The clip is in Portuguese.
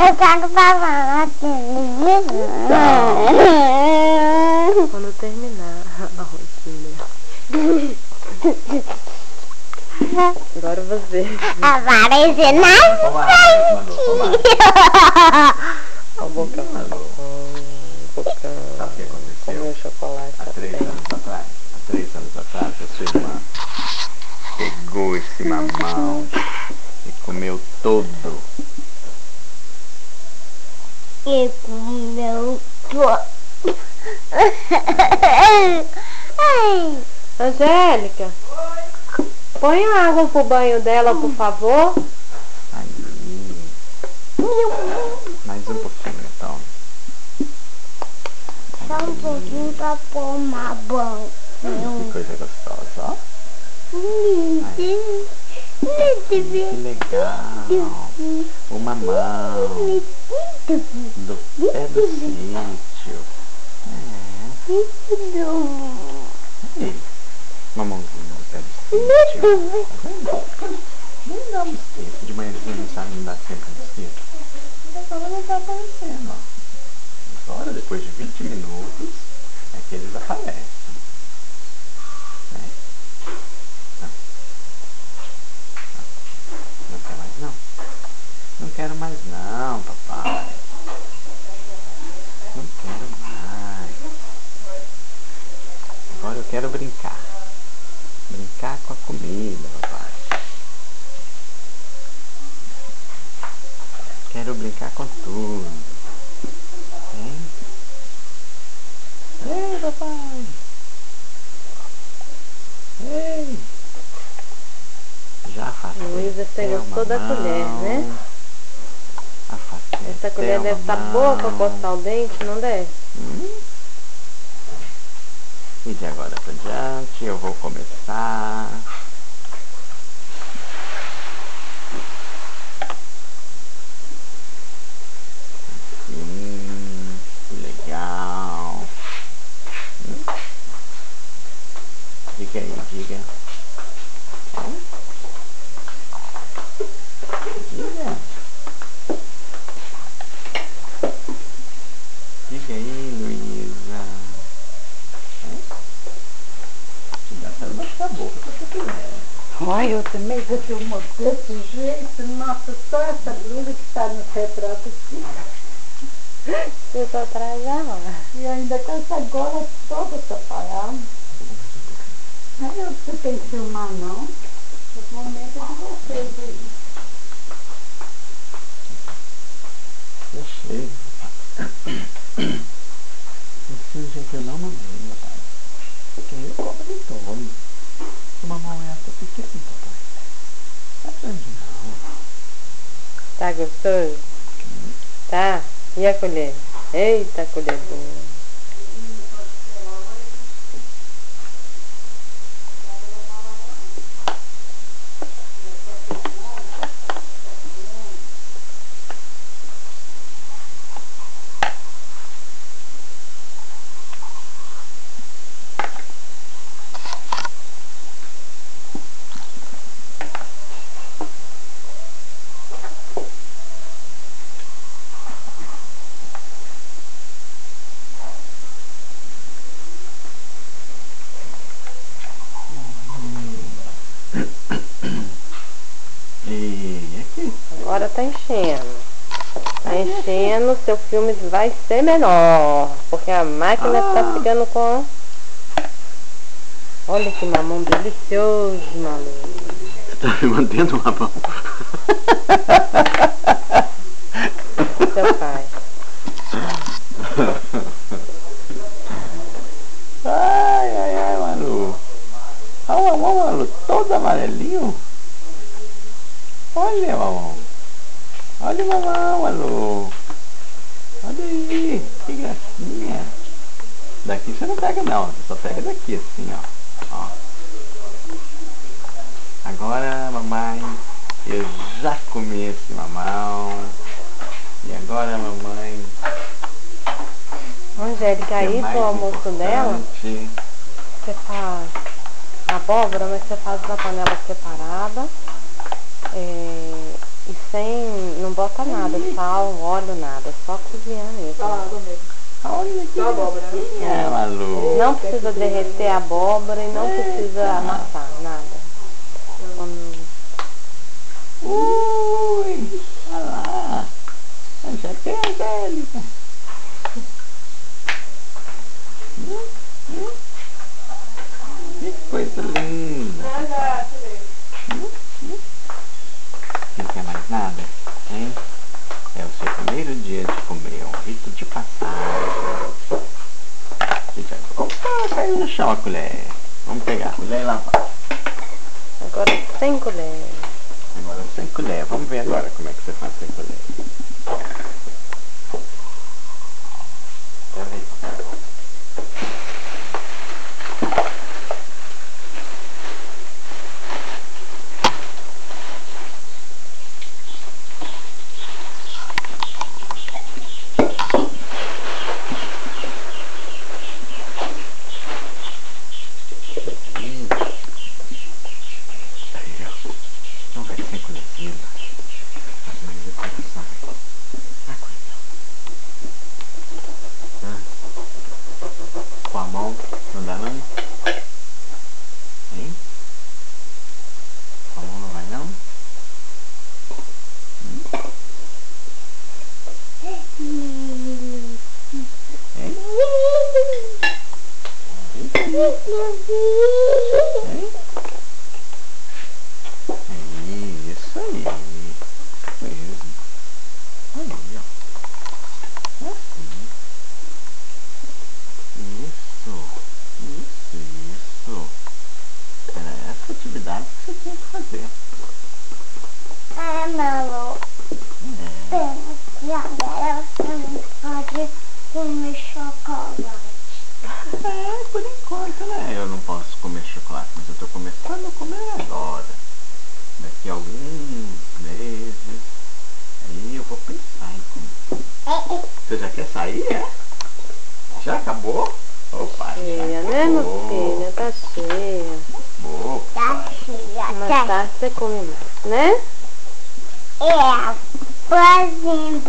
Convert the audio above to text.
Eu quero falar na televisão. Quando terminar a rotina. Agora você. Aparece na frente. A boca. Sabe o que aconteceu? Comeu chocolate. Há 3 anos atrás. Há 3 anos atrás, a sua irmã pegou esse mamão e comeu todo. E comeu todo. Angélica, põe a água pro banho dela, por favor. Aí. Mais um pouquinho, então. Só um pouquinho pra tomar banho. Que coisa gostosa, ó. Que Que legal. O mamão do pé do sítio. Ei, mamãozinho do pé do sítio. Nem dá um tempo. De manhãzinha não sabe, não dá tempo de cedo. Agora não tá aparecendo, ó. Agora, depois de 20 minutos, é que eles aparecem. Não quer mais não? Não quero mais não, papai. Não quero mais. Agora eu quero brincar. Brincar com a comida, papai. Quero brincar com tudo. Hein? Ei, papai. Ei. Já afastei. Luísa, você gostou da colher, né? Afastei. Essa colher deve estar boa pra cortar o dente, não deve? E de agora pra diante eu vou começar. Assim, que legal. Diga aí, diga. Diga. Diga aí, Luísa. Essa não tá boa, tá boa. Olha, eu também já filmou desse jeito. Nossa, só essa blusa que está no retrato aqui. Eu tô atrás da hora. E ainda com essa gola toda atrapalhada. Não é eu que você tem que filmar, não. O momento é de vocês aí. Deixei. Esse jeito eu não mandei, meu pai. Porque eu cobro de todo. Uma mão é essa pequena, papai. Não é grande não. Tá gostoso? Tá? E a colher? Eita, colher boa. E aqui? Agora tá enchendo. Tá enchendo, seu filme vai ser menor. Porque a máquina tá ficando com... Olha que mamão delicioso, maluco. Você tá me mantendo uma mão? Seu pai. Ai, Malu. Olha o mamão, Malu, todo amarelinho. Olha, mamão. Olha o mamão, Malu. Olha aí, que gracinha. Daqui você não pega não, você só pega daqui assim, ó. Agora, mamãe, eu já comi esse mamão. E agora, mamãe... Angélica, aí pro almoço dela, você faz abóbora, mas você faz na panela separada. E sem, não bota nada, sal, óleo, nada, só cozinhar mesmo. Só água mesmo. Olha que Só abóbora, né? é, Malu. Não precisa derreter a abóbora e não precisa amassar, nada. Ui, olha lá. Já tem a Angélica. Que coisa linda. Não quer mais nada? Hein? É o seu primeiro dia de comer, é um rito de passagem. Opa, caiu no chão a colher. Vamos pegar a colher e lavar. Agora sem colher. Agora sem colher. Vamos ver agora como é que você faz sem colher. Peraí. Não vai ser conhecido. As minhas informações. Com a mão, não dá não? Hein? Com a mão não vai não? Hein? Hein? Isso aí. Mesmo. Aí, ó. Assim. Isso. Era essa atividade que você tinha que fazer. Malu. Pena que agora você não pode comer chocolate. É, por enquanto, né? Eu não posso comer chocolate, mas eu tô começando a comer agora. Daqui a alguns meses, aí eu vou pensar em comer. Você já quer sair, é? Já acabou? Opa, Cheia, já né, meu acabou. filho? Tá cheia. Opa. Tá cheia, Mais tarde você come mais, né? É, pãozinho,